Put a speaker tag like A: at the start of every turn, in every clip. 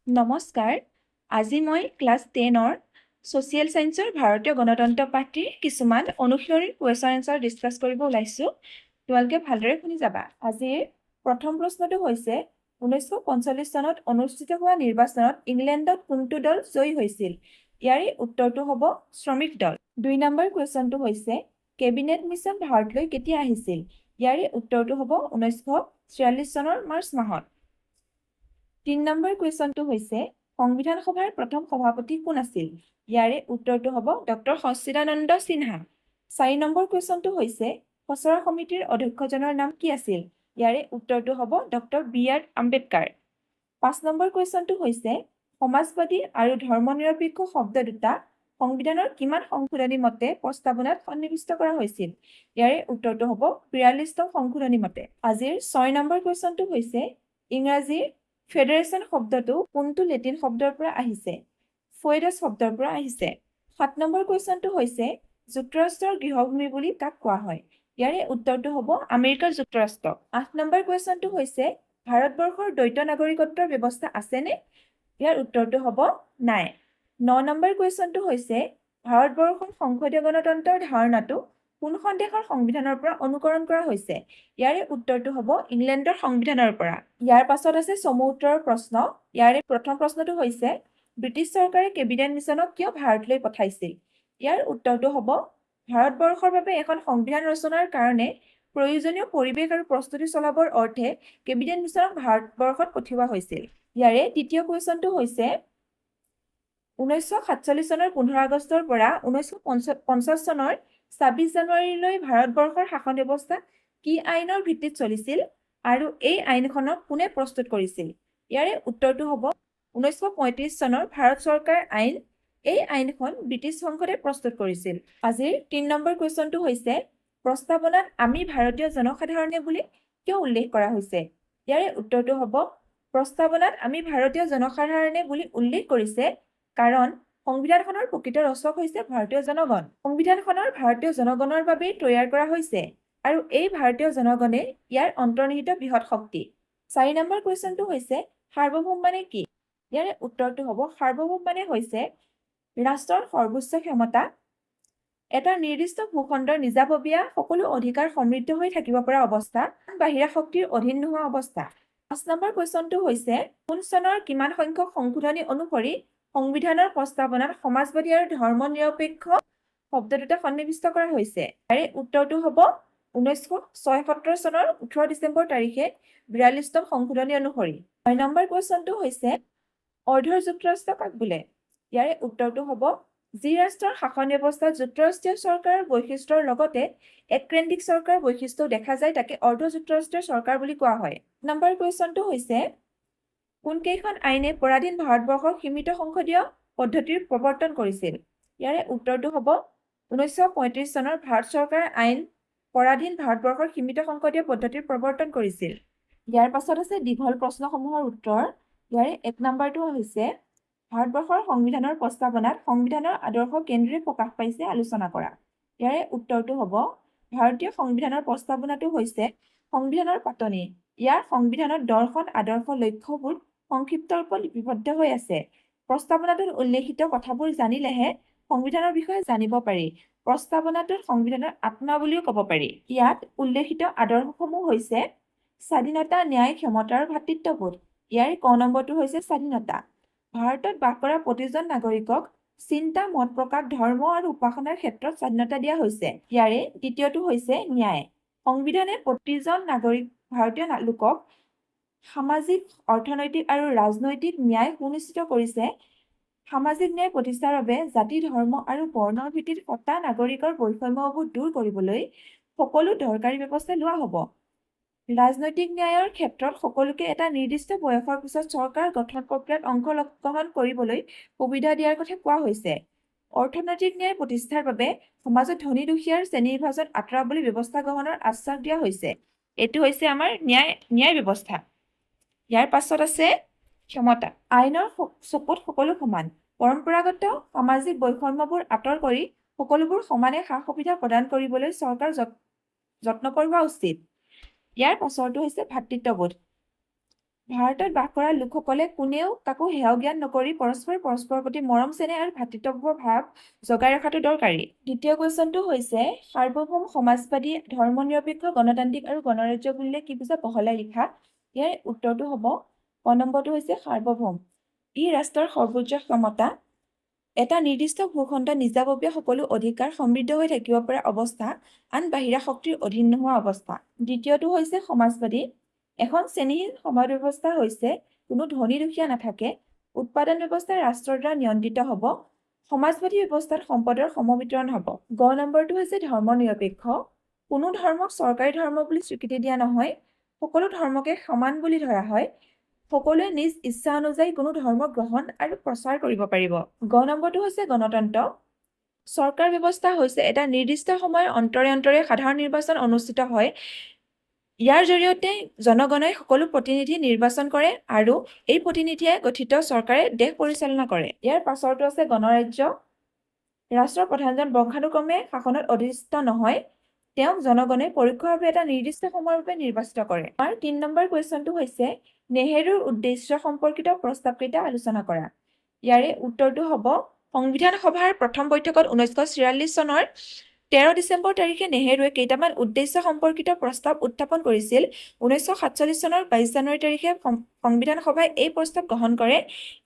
A: নমস্কাৰ। আজি মই ক্লাছ 10ৰ ছ'চিয়েল ছায়েন্সৰ ভাৰতীয় গণতন্ত্ৰ পাঠটিৰ কিছুমান অনুশীলনী কুৱেশ্যন এনচাৰ ডিছকাছ কৰিব ওলাইছোঁ। তোমালোকে ভালদৰে শুনি যাবা। আজিৰ প্ৰথম প্ৰশ্নটো হৈছে 1945 চনত অনুষ্ঠিত হোৱা নিৰ্বাচনত ইংলেণ্ডত কোনটো দল জয়ী হৈছিল? ইয়াৰে উত্তৰটো হ'ব শ্ৰমিক দল। 2 নম্বৰ কুৱেশ্যনটো হৈছে কেবিনেট মিছন ভাৰতলৈ কেতিয়া আহিছিল? ইয়াৰে উত্তৰটো হ'ব 1946 চনৰ মাৰ্চ মাহত। 3 নম্বৰ কুৱেশ্যনটো হৈছে সংবিধান সভাৰ প্ৰথম সভাপতি কোন আছিল? ইয়াৰে উত্তৰটো হ'ব ডক্টৰ সচ্চিদানন্দ সিনহা। 4 নম্বৰ কুৱেশ্যনটো হৈছে খচৰা সমিতিৰ অধ্যক্ষজনৰ নাম কি আছিল? ইয়াৰে উত্তৰটো হ'ব ডক্টৰ বি.আৰ. আম্বেদকাৰ। 5 নম্বৰ কুৱেশ্যনটো হৈছে সমাজবাদী আৰু ধৰ্মনিৰপেক্ষ শব্দ দুটা সংবিধানৰ কিমান সংশোধনী মতে প্ৰস্তাৱনাত সন্নিৱিষ্ট কৰা হৈছিল? ইয়াৰে উত্তৰটো হ'ব 42তম সংশোধনী মতে। আজিৰ 6 নম্বৰ কুৱেশ্যনটো হৈছে ইংৰাজীৰ ফেডাৰেশ্যন শব্দটো কোনটো লেটিন শব্দৰ পৰা আহিছে? ফয়েডাছ শব্দৰ পৰা আহিছে। 7 নম্বৰ কুৱেশ্যনটো হৈছে যুক্তৰাষ্ট্ৰৰ গৃহভূমি বুলি কাক কোৱা হয়? ইয়াৰে উত্তৰটো হ'ব আমেৰিকা যুক্তৰাষ্ট্ৰ। 8 নম্বৰ কুৱেশ্যনটো হৈছে ভাৰতবৰ্ষৰ দ্বৈত নাগৰিকত্বৰ ব্যৱস্থা আছেনে? ইয়াৰ উত্তৰটো হ'ব নাই। 9 নম্বৰ কুৱেশ্যনটো হৈছে ভাৰতবৰ্ষৰ সংসদীয় গণতন্ত্ৰৰ ধাৰণাটো কোনখন দেশৰ সংবিধানৰ পৰা অনুকৰণ কৰা হৈছে? ইয়াৰে উত্তৰটো হ'ব ইংলেণ্ডৰ সংবিধানৰ পৰা। ইয়াৰ পাছত আছে চমু উত্তৰৰ প্ৰশ্ন। ইয়াৰে প্ৰথম প্ৰশ্নটো হৈছে ব্ৰিটিছ চৰকাৰে কেবিনেট মিছনক কিয় ভাৰতলৈ পঠাইছিল? ইয়াৰ উত্তৰটো হ'ব ভাৰতবৰ্ষৰ বাবে এখন সংবিধান ৰচনাৰ কাৰণে প্ৰয়োজনীয় পৰিৱেশ আৰু প্ৰস্তুতি চলাবৰ অৰ্থে কেবিনেট মিছনক ভাৰতবৰ্ষত পঠিওৱা হৈছিল। ইয়াৰে দ্বিতীয় কুৱেশ্যনটো হৈছে 1947 চনৰ 15 আগষ্টৰ পৰা 1950 চনৰ 26 জানুৱাৰীলৈ ভাৰতবৰ্ষৰ শাসন ব্যৱস্থা কি আইনৰ ভিত্তিত চলিছিল আৰু এই আইনখনক কোনে প্ৰস্তুত কৰিছিল? ইয়াৰে উত্তৰটো হ'ব 1935 চনৰ ভাৰত চৰকাৰ আইন। এই আইনখন ব্ৰিটিছ সংসদে প্ৰস্তুত কৰিছিল। আজিৰ 3 নম্বৰ কুৱেশ্যনটো হৈছে প্ৰস্তাৱনাত আমি ভাৰতীয় জনসাধাৰণে বুলি কিয় উল্লেখ কৰা হৈছে? ইয়াৰে উত্তৰটো হ'ব প্ৰস্তাৱনাত আমি ভাৰতীয় জনসাধাৰণে বুলি উল্লেখ কৰিছে কাৰণ সংবিধানখনৰ প্ৰকৃত ৰচক হৈছে ভাৰতীয় জনগণ। সংবিধানখনৰ ভাৰতীয় জনগণৰ বাবেই তৈয়াৰ কৰা হৈছে আৰু এই ভাৰতীয় জনগণে ইয়াৰ অন্তৰ্নিহিত বৃহৎ শক্তি। 4 নম্বৰ কুৱেশ্যনটো হৈছে সাৰ্বভৌম মানে কি? ইয়াৰে উত্তৰটো হ'ব সাৰ্বভৌম মানে হৈছে ৰাষ্ট্ৰৰ সৰ্বোচ্চ ক্ষমতা, এটা নিৰ্দিষ্ট ভূখণ্ডৰ নিজাববীয়া সকলো অধিকাৰ সমৃদ্ধ হৈ থাকিব পৰা অৱস্থা, বাহিৰা শক্তিৰ অধীন নোহোৱা অৱস্থা। 5 নম্বৰ কুৱেশ্যনটো হৈছে কোন চনৰ কিমান সংখ্যক সংশোধনী অনুসৰি সংবিধানৰ প্ৰস্তাৱনাত সমাজবাদী আৰু ধৰ্মনিৰপেক্ষ শব্দ দুটা সন্নিৱিষ্ট কৰা হৈছে? ইয়াৰে উত্তৰটো হ'ব 1977 চনৰ 18 ডিচেম্বৰ তাৰিখে 42তম সংশোধনী অনুসৰি। 6 নম্বৰ কুৱেশ্যনটো হৈছে অৰ্ধৰ যুক্তৰাষ্ট্ৰ কাক বোলে? ইয়াৰে উত্তৰটো হ'ব যি ৰাষ্ট্ৰৰ শাসন ব্যৱস্থাত যুক্তৰাষ্ট্ৰীয় চৰকাৰৰ বৈশিষ্ট্যৰ লগতে এককেন্দ্ৰিক চৰকাৰৰ বৈশিষ্ট্যও দেখা যায় তাকে অৰ্ধ যুক্তৰাষ্ট্ৰীয় চৰকাৰ বুলি কোৱা হয়। নম্বৰ কুৱেশ্যনটো হৈছে কোনকেইখন আইনে পৰাধীন ভাৰতবৰ্ষক সীমিত সংসদীয় পদ্ধতিৰ প্ৰৱৰ্তন কৰিছিল? ইয়াৰে উত্তৰটো হ'ব 1935 চনৰ ভাৰত চৰকাৰ আইন পৰাধীন ভাৰতবৰ্ষৰ সীমিত সংসদীয় পদ্ধতিৰ প্ৰৱৰ্তন কৰিছিল। ইয়াৰ পাছত আছে দীঘল প্ৰশ্নসমূহৰ উত্তৰ। ইয়াৰে 1 নম্বৰটো হৈছে ভাৰতবৰ্ষৰ সংবিধানৰ প্ৰস্তাৱনাত সংবিধানৰ আদৰ্শ কেন্দ্ৰে প্ৰকাশ পাইছে আলোচনা কৰা। ইয়াৰে উত্তৰটো হ'ব ভাৰতীয় সংবিধানৰ প্ৰস্তাৱনাটো হৈছে সংবিধানৰ পাতনি। ইয়াৰ সংবিধানত দৰ্শন আদৰ্শ লক্ষ্যবোৰ সংক্ষিপ্ত ৰূপত লিপিবদ্ধ হৈ আছে। প্ৰস্তাৱনাটোত উল্লেখিত কথাবোৰ জানিলেহে সংবিধানৰ বিষয়ে জানিব পাৰি। প্ৰস্তাৱনাটোত সংবিধানৰ আত্মা বুলিও ক'ব পাৰি। ইয়াত উল্লেখিত আদৰ্শসমূহ হৈছে স্বাধীনতা, ন্যায়, ক্ষমতা আৰু ভাতৃত্ববোধ। ইয়াৰ ক নম্বৰটো হৈছে স্বাধীনতা। ভাৰতত বাস কৰা প্ৰতিজন নাগৰিকক চিন্তা, মত প্ৰকাশ, ধৰ্ম আৰু উপাসনাৰ ক্ষেত্ৰত স্বাধীনতা দিয়া হৈছে। ইয়াৰে দ্বিতীয়টো হৈছে ন্যায়। সংবিধানে প্ৰতিজন ভাৰতীয় লোকক সামাজিক, অৰ্থনৈতিক আৰু ৰাজনৈতিক ন্যায় সুনিশ্চিত কৰিছে। সামাজিক ন্যায় প্ৰতিষ্ঠাৰ বাবে জাতি, ধৰ্ম আৰু বৰ্ণৰ ভিত্তিত কটা নাগৰিকৰ বৈষম্যবোৰ দূৰ কৰিবলৈ সকলো দৰকাৰী ব্যৱস্থা লোৱা হ'ব। ৰাজনৈতিক ন্যায়ৰ ক্ষেত্ৰত সকলোকে এটা নিৰ্দিষ্ট বয়সৰ পিছত চৰকাৰ গঠন প্ৰক্ৰিয়াত অংশগ্ৰহণ কৰিবলৈ সুবিধা দিয়াৰ কথা কোৱা হৈছে। অৰ্থনৈতিক ন্যায় প্ৰতিষ্ঠাৰ বাবে সমাজত ধনী দুখীয়াৰ শ্ৰেণীবিভাজন আঁতৰাবলৈ ব্যৱস্থা গ্ৰহণৰ আশ্বাস দিয়া হৈছে। এইটো হৈছে আমাৰ ন্যায় ব্যৱস্থা। ইয়াৰ পাছত আছে ক্ষমতা। আইনৰ চকুত সকলো সমান। পৰম্পৰাগত সামাজিক বৈষম্যবোৰ আঁতৰ কৰি সকলোবোৰ সমানে সা সুবিধা প্ৰদান কৰিবলৈ চৰকাৰ যত্নপৰ হোৱা উচিত। ইয়াৰ পাছৰটো হৈছে ভাতৃত্ববোধ। ভাৰতত বাস কৰা লোকসকলে কোনেও কাকো হেয় জ্ঞান নকৰি পৰস্পৰৰ প্ৰতি মৰম চেনেহ আৰু ভাতৃত্ববোধৰ ভাৱ জগাই ৰখাটো দৰকাৰী। দ্বিতীয় কুৱেশ্যনটো হৈছে সাৰ্বভৌম সমাজবাদী ধৰ্মনিৰপেক্ষ গণতান্ত্ৰিক আৰু গণৰাজ্য বুলিলে কি বুজা বহলাই লিখা। ইয়াৰ উত্তৰটো হ'ব ক নম্বৰটো হৈছে সাৰ্বভৌম। ই ৰাষ্ট্ৰৰ সৰ্বোচ্চ ক্ষমতা, এটা নিৰ্দিষ্ট ভূখণ্ড নিজাববীয়া সকলো অধিকাৰ সমৃদ্ধ হৈ থাকিব পৰা অৱস্থা, আন বাহিৰা শক্তিৰ অধীন নোহোৱা অৱস্থা। দ্বিতীয়টো হৈছে সমাজবাদী। এখন শ্ৰেণীহীন সমাজ ব্যৱস্থা হৈছে কোনো ধনী দুখীয়া নাথাকে, উৎপাদন ব্যৱস্থা ৰাষ্ট্ৰৰ দ্বাৰা নিয়ন্ত্ৰিত হ'ব, সমাজবাদী ব্যৱস্থাত সম্পদৰ সমবিতৰণ হ'ব। গ নম্বৰটো হৈছে ধৰ্মনিৰপেক্ষ। কোনো ধৰ্মক চৰকাৰী ধৰ্ম বুলি স্বীকৃতি দিয়া নহয়, সকলো ধৰ্মকে সমান বুলি ধৰা হয়। সকলোৱে নিজ ইচ্ছা অনুযায়ী কোনো ধৰ্ম গ্ৰহণ আৰু প্ৰচাৰ কৰিব পাৰিব। গ নম্বৰটো হৈছে গণতন্ত্ৰ। চৰকাৰ ব্যৱস্থা হৈছে এটা নিৰ্দিষ্ট সময়ৰ অন্তৰে অন্তৰে সাধাৰণ নিৰ্বাচন অনুষ্ঠিত হয়। ইয়াৰ জৰিয়তে জনগণে সকলো প্ৰতিনিধি নিৰ্বাচন কৰে আৰু এই প্ৰতিনিধিয়ে গঠিত চৰকাৰে দেশ পৰিচালনা কৰে। ইয়াৰ পাছৰটো আছে গণৰাজ্য। ৰাষ্ট্ৰৰ প্ৰধানজন বংশানুক্ৰমে শাসনত অধিষ্ঠিত নহয়, তেওঁক জনগণে পৰোক্ষভাৱে এটা নিৰ্দিষ্ট সময়ৰ বাবে নিৰ্বাচিত কৰে। আমাৰ ৩ নম্বৰ কুৱেশ্যনটো হৈছে নেহেৰুৰ উদ্দেশ্য সম্পৰ্কিত প্ৰস্তাৱকেইটা আলোচনা কৰা। ইয়াৰে উত্তৰটো হ'ব সংবিধান সভাৰ প্ৰথম বৈঠকত 1943 চনৰ 13 ডিচেম্বৰ তাৰিখে নেহেৰুৱে কেইটামান উদ্দেশ্য সম্পৰ্কিত প্ৰস্তাৱ উত্থাপন কৰিছিল। 1947 চনৰ 22 জানুৱাৰী তাৰিখে সংবিধান সভাই এই প্ৰস্তাৱ গ্ৰহণ কৰে।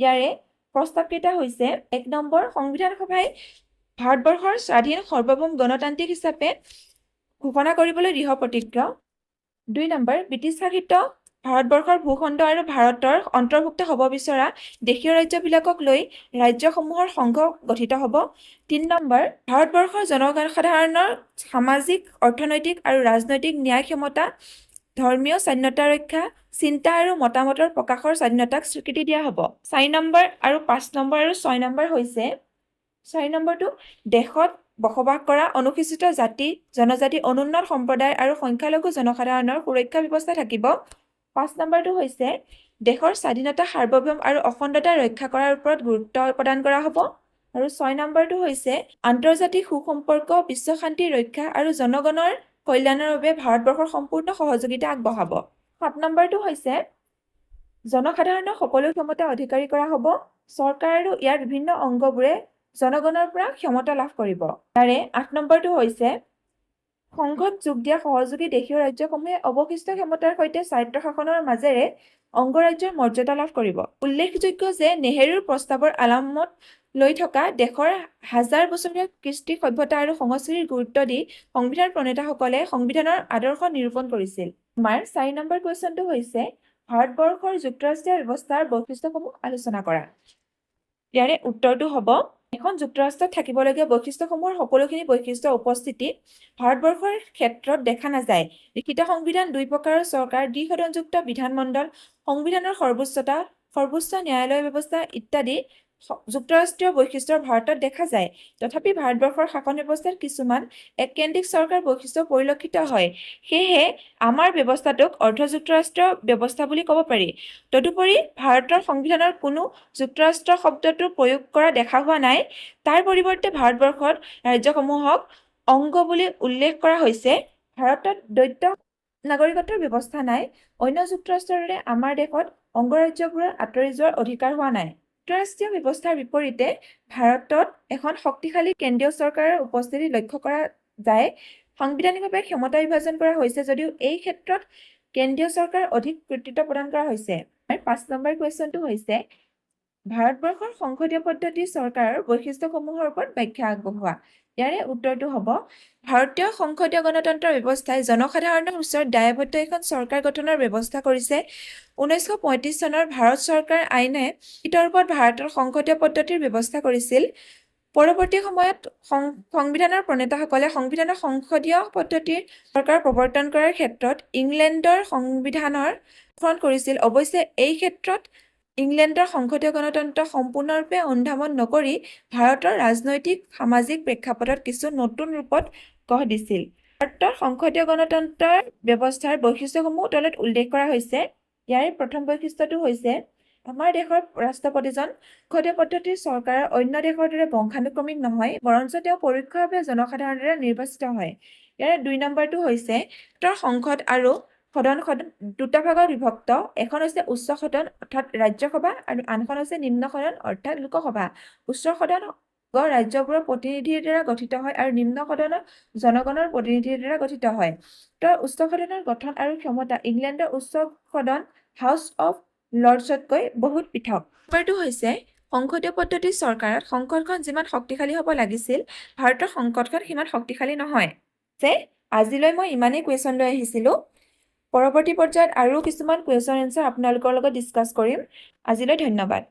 A: ইয়াৰে প্ৰস্তাৱকেইটা হৈছে ১ নম্বৰ, সংবিধান সভাই ভাৰতবৰ্ষৰ স্বাধীন সাৰ্বভৌম গণতান্ত্ৰিক হিচাপে ঘোষণা কৰিবলৈ দৃঢ় প্ৰতিজ্ঞ। ২ নম্বৰ, ব্ৰিটিছ শাসিত ভাৰতবৰ্ষৰ ভূখণ্ড আৰু ভাৰতৰ অন্তৰ্ভুক্ত হ'ব বিচৰা দেশীয় ৰাজ্যবিলাকক লৈ ৰাজ্যসমূহৰ সংঘ গঠিত হ'ব। ৩ নম্বৰ, ভাৰতবৰ্ষৰ জনসাধাৰণৰ সামাজিক, অৰ্থনৈতিক আৰু ৰাজনৈতিক ন্যায় ক্ষমতা, ধৰ্মীয় স্বাধীনতা ৰক্ষা, চিন্তা আৰু মতামতৰ প্ৰকাশৰ স্বাধীনতাক স্বীকৃতি দিয়া হ'ব। ৪ নম্বৰ আৰু ৫ নম্বৰ আৰু ৬ নম্বৰ হৈছে ৪ নম্বৰটো দেশত বসবাস কৰা অনুসূচিত জাতি, জনজাতি, অনুন্নত সম্প্ৰদায় আৰু সংখ্যালঘু জনসাধাৰণৰ সুৰক্ষা ব্যৱস্থা থাকিব। ৫ নম্বৰটো হৈছে দেশৰ স্বাধীনতা, সাৰ্বভৌম আৰু অখণ্ডতা ৰক্ষা কৰাৰ ওপৰত গুৰুত্ব প্ৰদান কৰা হ'ব। আৰু ৬ নম্বৰটো হৈছে আন্তৰ্জাতিক সুসম্পৰ্ক, বিশ্ব শান্তি ৰক্ষা আৰু জনগণৰ কল্যাণৰ বাবে ভাৰতবৰ্ষৰ সম্পূৰ্ণ সহযোগিতা আগবঢ়াব। ৭ নম্বৰটো হৈছে জনসাধাৰণৰ সকলো ক্ষমতা অধিকাৰী কৰা হ'ব। চৰকাৰ আৰু ইয়াৰ বিভিন্ন অংগবোৰে জনগণৰ পৰা ক্ষমতা লাভ কৰিব। তাৰে ৮ নম্বৰটো হৈছে সংঘত যোগ দিয়া সহযোগী দেশীয় ৰাজ্যসমূহে অৱশিষ্ট ক্ষমতাৰ সৈতে স্বায়ত্ত শাসনৰ মাজেৰে অংগৰাজ্যৰ মৰ্যাদা লাভ কৰিব। উল্লেখযোগ্য যে নেহেৰুৰ প্ৰস্তাৱৰ আলমত লৈ থকা দেশৰ হাজাৰ বছৰীয়া কৃষ্টি সভ্যতা আৰু সংস্কৃতিৰ গুৰুত্ব দি সংবিধান প্ৰণেতাসকলে সংবিধানৰ আদৰ্শ নিৰূপণ কৰিছিল। আমাৰ ৪ নম্বৰ কুৱেশ্যনটো হৈছে ভাৰতবৰ্ষৰ যুক্তৰাষ্ট্ৰীয় ব্যৱস্থাৰ বৈশিষ্ট্যসমূহ আলোচনা কৰা। ইয়াৰে উত্তৰটো হ'ব এখন যুক্তৰাষ্ট্ৰত থাকিবলগীয়া বৈশিষ্ট্যসমূহৰ সকলোখিনি বৈশিষ্ট্য উপস্থিতি ভাৰতবৰ্ষৰ ক্ষেত্ৰত দেখা নাযায়। লিখিত সংবিধান, ২ প্ৰকাৰৰ চৰকাৰ, দ্বিসদনযুক্ত বিধানমণ্ডল, সংবিধানৰ সৰ্বোচ্চতা, সৰ্বোচ্চ ন্যায়ালয় ব্যৱস্থা ইত্যাদি যুক্তৰাষ্ট্ৰীয় বৈশিষ্ট্যৰ ভাৰতত দেখা যায়। তথাপি ভাৰতবৰ্ষৰ শাসন ব্যৱস্থাত কিছুমান এককেন্দ্ৰিক চৰকাৰ বৈশিষ্ট্য পৰিলক্ষিত হয়। সেয়েহে আমাৰ ব্যৱস্থাটোক অৰ্ধ যুক্তৰাষ্ট্ৰীয় ব্যৱস্থা বুলি ক'ব পাৰি। তদুপৰি ভাৰতৰ সংবিধানৰ কোনো যুক্তৰাষ্ট্ৰ শব্দটো প্ৰয়োগ কৰা দেখা হোৱা নাই। তাৰ পৰিৱৰ্তে ভাৰতবৰ্ষত ৰাজ্যসমূহক অংগ বুলি উল্লেখ কৰা হৈছে। ভাৰতত দ্বৈত নাগৰিকত্বৰ ব্যৱস্থা নাই। অন্য যুক্তৰাষ্ট্ৰৰ দৰে আমাৰ দেশত অংগৰাজ্যবোৰৰ আঁতৰি যোৱাৰ অধিকাৰ হোৱা নাই। যুক্তৰাষ্ট্ৰীয় ব্যৱস্থাৰ বিপৰীতে ভাৰতত এখন শক্তিশালী কেন্দ্ৰীয় চৰকাৰৰ উপস্থিতি লক্ষ্য কৰা যায়। সাংবিধানিকভাৱে ক্ষমতা বিভাজন কৰা হৈছে যদিও এই ক্ষেত্ৰত কেন্দ্ৰীয় চৰকাৰ অধিক কৰ্তৃত্ব প্ৰদান কৰা হৈছে। ৫ নম্বৰ কুৱেশ্যনটো হৈছে ভাৰতবৰ্ষৰ সংসদীয় পদ্ধতিৰ চৰকাৰৰ বৈশিষ্ট্যসমূহৰ ওপৰত ব্যাখ্যা আগবঢ়োৱা। ইয়াৰে উত্তৰটো হ'ব ভাৰতীয় সংসদীয় গণতন্ত্ৰ ব্যৱস্থাই জনসাধাৰণৰ ওচৰত দায়বদ্ধ এখন চৰকাৰ গঠনৰ ব্যৱস্থা কৰিছে। 1935 চনৰ ভাৰত চৰকাৰ আইনে ওপৰত ভাৰতৰ সংসদীয় পদ্ধতিৰ ব্যৱস্থা কৰিছিল। পৰৱৰ্তী সময়ত সংবিধানৰ প্ৰণেতাসকলে সংবিধানৰ সংসদীয় পদ্ধতিৰ চৰকাৰ প্ৰৱৰ্তন কৰাৰ ক্ষেত্ৰত ইংলেণ্ডৰ সংবিধানৰ অনুসৰণ কৰিছিল। অৱশ্যে এই ক্ষেত্ৰত ইংলেণ্ডৰ সংসদীয় গণতন্ত্ৰ সম্পূৰ্ণৰূপে অনুধাৱন নকৰি ভাৰতৰ ৰাজনৈতিক সামাজিক প্ৰেক্ষাপটত কিছু নতুন ৰূপত গঢ় দিছিল। ভাৰতৰ সংসদীয় গণতন্ত্ৰৰ ব্যৱস্থাৰ বৈশিষ্ট্যসমূহ তলত উল্লেখ কৰা হৈছে। ইয়াৰে প্ৰথম বৈশিষ্ট্যটো হৈছে আমাৰ দেশৰ ৰাষ্ট্ৰপতিজন সংসদীয় পদ্ধতিৰ চৰকাৰৰ অন্য দেশৰ দৰে বংশানুক্ৰমিক নহয়, বৰঞ্চ তেওঁ পৰোক্ষভাৱে জনসাধাৰণৰ দ্বাৰা নিৰ্বাচিত হয়। ইয়াৰে ২ নম্বৰটো হৈছে সংসদ আৰু সদন দুটা ভাগত বিভক্ত। এখন হৈছে উচ্চ সদন অৰ্থাৎ ৰাজ্যসভা আৰু আনখন হৈছে নিম্ন সদন অৰ্থাৎ লোকসভা। উচ্চ সদন ৰাজ্যবোৰৰ প্ৰতিনিধিৰ দ্বাৰা গঠিত হয় আৰু নিম্ন সদন জনগণৰ প্ৰতিনিধিৰ দ্বাৰা গঠিত হয়। উচ্চ সদনৰ গঠন আৰু ক্ষমতা ইংলেণ্ডৰ উচ্চ সদন হাউচ অফ লৰ্ডছতকৈ বহুত পৃথক। নম্বৰটো হৈছে সংসদীয় পদ্ধতিৰ চৰকাৰত সংসদখন যিমান শক্তিশালী হ'ব লাগিছিল ভাৰতৰ সংসদখন সিমান শক্তিশালী নহয়। আজিলৈ মই ইমানেই কুৱেশ্যন লৈ আহিছিলোঁ। পৰৱৰ্তী পৰ্যায়ত আৰু কিছুমান কুৱেশ্যন এনচাৰ আপোনালোকৰ লগত ডিছকাছ কৰিম। আজিলৈ ধন্যবাদ।